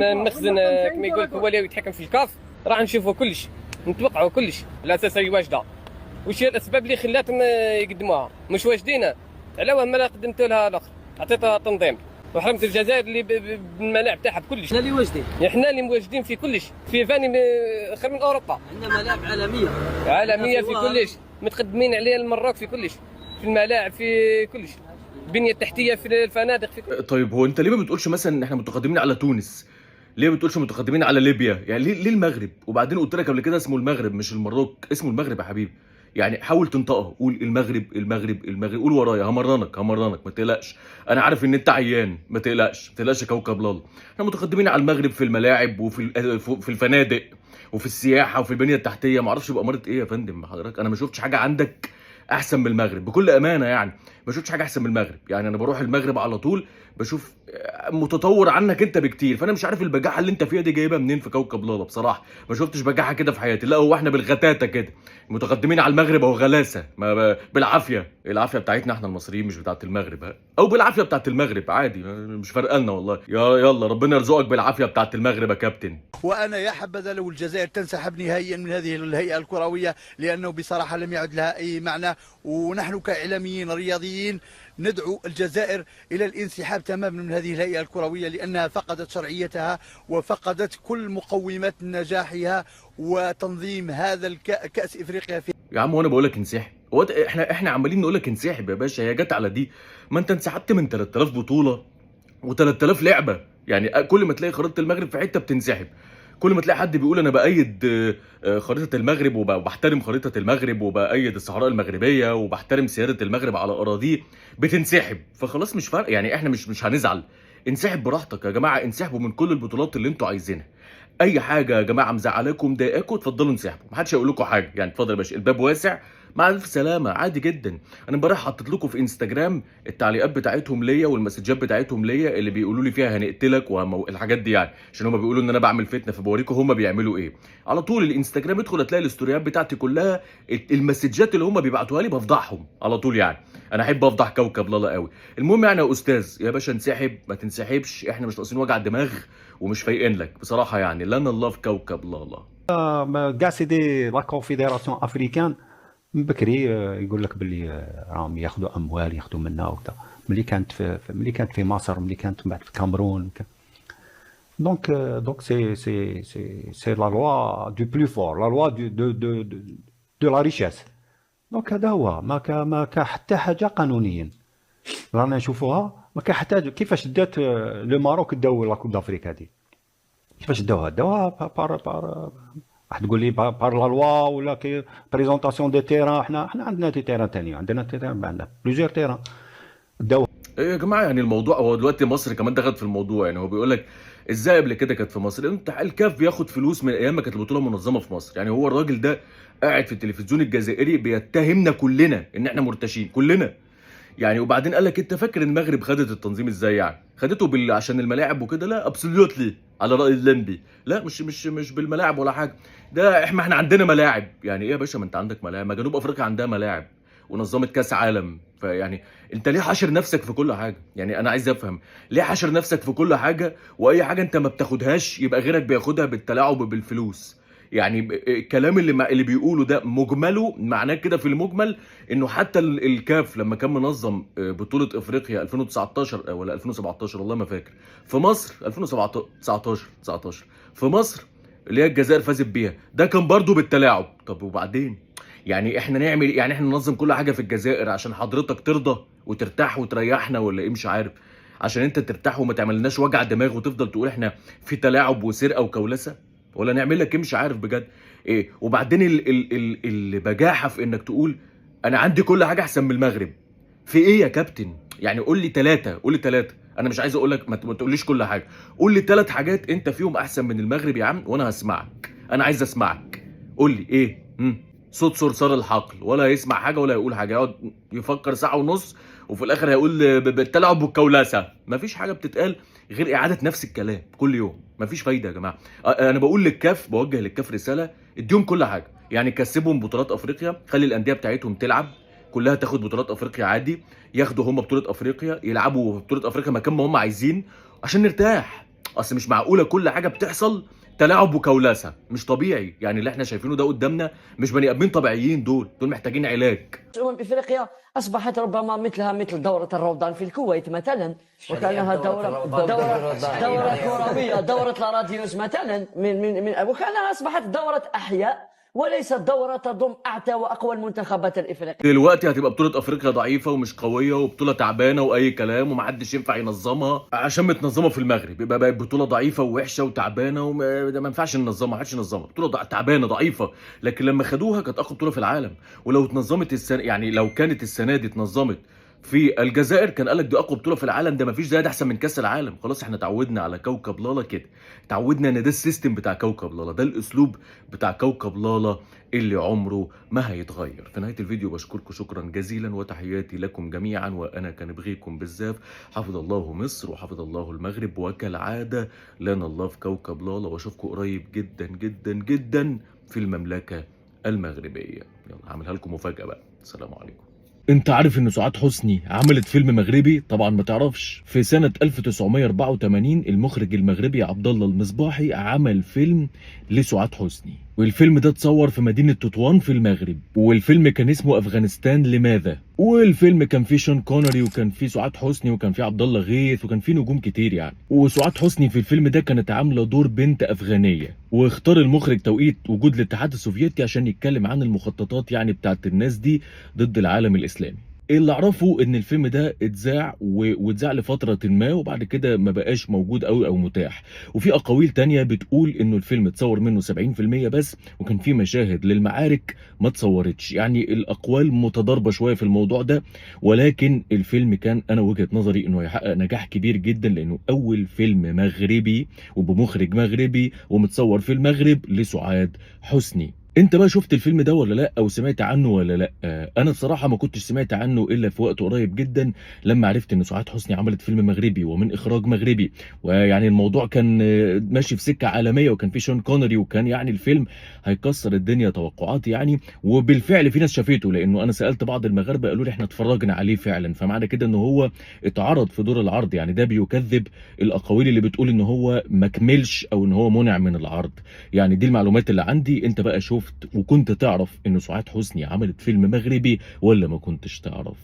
المخزن كما يقول لك هو اللي يتحكم في الكاف، راح نشوفوا كلش، نتوقعوا كلش على اساس هي واجده. وش هي الاسباب اللي خلاتهم يقدموها؟ مش واجدين، على وهم لا قدمتوا لها الاخر، عطيتها تنظيم وحرمت الجزائر اللي بالملاعب تاعها بكلش. احنا اللي واجدين، احنا اللي مواجدين في كلش، في فاني خير من اوروبا. عندنا ملاعب عالميه عالميه في كلش، متقدمين عليها المراك في كلش، في الملاعب في كلش، البنيه التحتيه في الفنادق في كلش. طيب هو انت ليه ما بتقولش مثلا ان احنا متقدمين على تونس؟ ليه ما بتقولش متقدمين على ليبيا؟ يعني ليه المغرب؟ وبعدين قلت لك قبل كده اسمه المغرب مش المروك، اسمه المغرب يا حبيبي. يعني حاول تنطقها، قول المغرب المغرب المغرب، قول ورايا، همرنك ما تقلقش. انا عارف ان انت عيان، ما تقلقش يا كوكب لالا. احنا متقدمين على المغرب في الملاعب وفي الفنادق وفي السياحه وفي البنيه التحتيه. ما اعرفش بأمارة ايه يا فندم حضرتك، انا ما شفتش حاجه عندك احسن من المغرب بكل امانه. يعني ما شفتش حاجه احسن من المغرب. يعني انا بروح المغرب على طول بشوف متطور عنك انت بكتير. فانا مش عارف البجاحه اللي انت فيها دي جايبها منين في كوكب لالا بصراحه. ما شفتش بجاحه كده في حياتي. لا هو احنا بالغتاته كده متقدمين على المغرب او غلاسه، ما بالعافيه. العافيه بتاعتنا احنا المصريين مش بتاعت المغرب، ها؟ او بالعافيه بتاعت المغرب عادي، مش فارقه لنا والله. يلا ربنا يرزقك بالعافيه بتاعت المغرب يا كابتن. وأنا يا حبذا لو الجزائر تنسحب نهائيا من هذه الهيئة الكروية، لأنه بصراحة لم يعد لها أي معنى. ونحن كإعلاميين رياضيين ندعو الجزائر إلى الانسحاب تماما من هذه الهيئة الكروية، لأنها فقدت شرعيتها وفقدت كل مقومات نجاحها وتنظيم هذا كأس إفريقيا في. يا عم وانا بقول لك انسحب؟ هو احنا عمالين نقول لك انسحب يا باشا، هي جت على دي؟ ما انت انسحبت من 3000 بطوله و3000 لعبه. يعني كل ما تلاقي خريطه المغرب في حته بتنسحب. كل ما تلاقي حد بيقول انا بأيد خريطه المغرب وبحترم خريطه المغرب وبأيد الصحراء المغربيه وبحترم سياده المغرب على اراضيه، بتنسحب. فخلاص مش فارق يعني، احنا مش هنزعل. انسحب براحتك يا جماعه، انسحبوا من كل البطولات اللي انتوا عايزينها. اي حاجه يا جماعه مزعلاكم مضايقاكم اتفضلوا انسحبوا، محدش هيقول لكم حاجه. يعني اتفضل يا باشا، الباب واسع، مع الف سلامه، عادي جدا. انا امبارح حطيت لكم في انستجرام التعليقات بتاعتهم ليا والمسجات بتاعتهم ليا اللي بيقولوا لي فيها هنقتلك والحاجات دي، يعني عشان هم بيقولوا ان انا بعمل فتنه، فبوريكم هم بيعملوا ايه. على طول الانستجرام ادخل هتلاقي الاستوريات بتاعتي كلها المسجات اللي هم بيبعتوها لي بفضحهم على طول. يعني انا احب افضح كوكب لالا قوي. المهم يعني يا استاذ يا باشا، انسحب ما تنسحبش، احنا مش ناقصين وجع دماغ ومش فايقين لك بصراحه. يعني لنا الله في كوكب لالا. كاع سيدي لا كونفيدراسيون افريكان من بكري يقول لك باللي راهم ياخذوا اموال، ياخذوا منا وكذا. ملي كانت في مصر، ملي كانت من بعد في الكامرون. دونك سي لا لوا دو بلو فور، لا لوا دو لا ريشيس. دونك هذا هو، ما كان حتى حاجه قانونيا رانا نشوفوها. ما كان حتى كيفاش دات لو ماروك داو لا كوب دافريك هذه، كيفاش داوها بار راح تقول لي بار لا لوا ولا كي بريزونطاسيون دي تيران. احنا عندنا دي تيران ثاني، عندنا تيران، عندنا بليزيور تيران داوها. ايه يا جماعه، يعني الموضوع هو دلوقتي مصر كمان دخلت في الموضوع. يعني هو بيقول لك ازاي قبل كده كانت في مصر؟ انت الكاف بياخد فلوس من ايام ما كانت البطوله منظمه في مصر. يعني هو الراجل ده قاعد في التلفزيون الجزائري بيتهمنا كلنا ان احنا مرتشين كلنا. يعني وبعدين قال لك انت فاكر المغرب خدت التنظيم ازاي؟ يعني خدته عشان الملاعب وكده؟ لا ابسوليوتلي، على راي اللمبي، لا مش بالملاعب ولا حاجه. ده احنا عندنا ملاعب. يعني ايه يا باشا؟ ما انت عندك ملاعب، ما جنوب افريقيا عندها ملاعب ونظمت كاس عالم. فيعني انت ليه حاشر نفسك في كل حاجه؟ يعني انا عايز افهم ليه حاشر نفسك في كل حاجه، واي حاجه انت ما بتاخدهاش يبقى غيرك بياخدها بالتلاعب بالفلوس. يعني الكلام اللي بيقوله ده مجمله معناه كده في المجمل انه حتى الكاف لما كان منظم بطوله افريقيا 2019 ولا 2017 والله ما فاكر في مصر، 2019 في مصر اللي هي الجزائر فازت بيها، ده كان برضو بالتلاعب. طب وبعدين؟ يعني احنا نعمل يعني احنا ننظم كل حاجه في الجزائر عشان حضرتك ترضى وترتاح وتريحنا، ولا ايه؟ مش عارف. عشان انت ترتاح وما تعملناش وجع دماغ وتفضل تقول احنا في تلاعب وسرقه وكولسه، ولا نعمل لك ايه؟ مش عارف بجد ايه. وبعدين البجاحه في انك تقول انا عندي كل حاجه احسن من المغرب. في ايه يا كابتن؟ يعني قول لي ثلاثه. انا مش عايز اقول لك ما تقوليش كل حاجه، قول لي 3 حاجات انت فيهم احسن من المغرب يا عم وانا هسمعك. انا عايز اسمعك، قول لي ايه. صوت صرصار الحقل، ولا يسمع حاجه ولا يقول حاجه، يقعد يفكر ساعه ونص وفي الاخر هيقول بالتلاعب والكولاسه. مفيش حاجه بتتقال غير اعاده نفس الكلام كل يوم. مفيش فايده يا جماعه. انا بقول للكاف، بوجه للكاف رساله، اديهم كل حاجه. يعني كسبهم بطولات افريقيا، خلي الانديه بتاعتهم تلعب كلها، تاخد بطولات افريقيا عادي، ياخدوا هم بطوله افريقيا، يلعبوا بطوله افريقيا مكان ما هم عايزين عشان نرتاح. اصل مش معقوله كل حاجه بتحصل تلاعب وكولاسه، مش طبيعي. يعني اللي احنا شايفينه ده قدامنا مش بني ادمين طبيعيين، دول محتاجين علاج. افريقيا اصبحت ربما مثل دوره الروضان في الكويت مثلا، وكانها دوره كرويه، دوره لاراديوس مثلا وكانها اصبحت دوره احياء وليست دورة تضم أعتى وأقوى المنتخبات الإفريقية. دلوقتي هتبقى بطولة أفريقيا ضعيفة ومش قوية وبطولة تعبانة وأي كلام ومحدش ينفع ينظمها عشان متنظمة في المغرب، يبقى بقت بطولة ضعيفة ووحشة وتعبانة وما ينفعش ننظمها، محدش ينظمها، بطولة تعبانة ضعيفة. لكن لما خدوها كانت أقوى بطولة في العالم. ولو اتنظمت السنة، يعني لو كانت السنة دي اتنظمت في الجزائر كان قالك دي اقوى بطوله في العالم، ده مفيش زي ده، احسن من كاس العالم. خلاص احنا اتعودنا على كوكب لالا كده، اتعودنا ان ده السيستم بتاع كوكب لالا، ده الاسلوب بتاع كوكب لالا اللي عمره ما هيتغير. في نهايه الفيديو بشكركم شكرا جزيلا وتحياتي لكم جميعا، وانا كان بغيكم بالزاف. حفظ الله مصر وحفظ الله المغرب، وكالعاده لنا الله في كوكب لالا، واشوفكم قريب جدا جدا جدا في المملكه المغربيه. يلا هعملها لكم مفاجاه بقى. السلام عليكم. انت عارف ان سعاد حسني عملت فيلم مغربي؟ طبعا ما تعرفش. في سنة 1984 المخرج المغربي عبد الله المصباحي عمل فيلم لسعاد حسني، والفيلم ده اتصور في مدينة تطوان في المغرب، والفيلم كان اسمه افغانستان لماذا. والفيلم كان فيه شون كونري وكان فيه سعاد حسني وكان فيه عبد الله غيث وكان فيه نجوم كتير يعني. وسعاد حسني في الفيلم ده كانت عاملة دور بنت افغانية، واختار المخرج توقيت وجود الاتحاد السوفيتي عشان يتكلم عن المخططات يعني بتاعت الناس دي ضد العالم الاسلامي. اللي اعرفه ان الفيلم ده اتذاع واتذاع لفتره ما، وبعد كده ما بقاش موجود قوي او متاح. وفي اقاويل تانية بتقول انه الفيلم اتصور منه 70% بس، وكان في مشاهد للمعارك ما اتصورتش. يعني الاقوال متضاربه شويه في الموضوع ده، ولكن الفيلم كان انا وجهه نظري انه هيحقق نجاح كبير جدا، لانه اول فيلم مغربي وبمخرج مغربي ومتصور في المغرب لسعاد حسني. انت بقى شفت الفيلم ده ولا لا، او سمعت عنه ولا لا؟ انا بصراحه ما كنتش سمعت عنه الا في وقت قريب جدا لما عرفت ان سعاد حسني عملت فيلم مغربي ومن اخراج مغربي، ويعني الموضوع كان ماشي في سكه عالميه، وكان في شون كونري، وكان يعني الفيلم هيكسر الدنيا توقعاتي يعني. وبالفعل في ناس شافته، لانه انا سالت بعض المغاربه قالوا لي احنا اتفرجنا عليه فعلا، فمعنى كده ان هو اتعرض في دور العرض. يعني ده بيكذب الاقاويل اللي بتقول ان هو ما كملش او ان هو منع من العرض. يعني دي المعلومات اللي عندي. انت بقى شوف وكنت تعرف ان سعاد حسني عملت فيلم مغربي ولا ما كنتش تعرف؟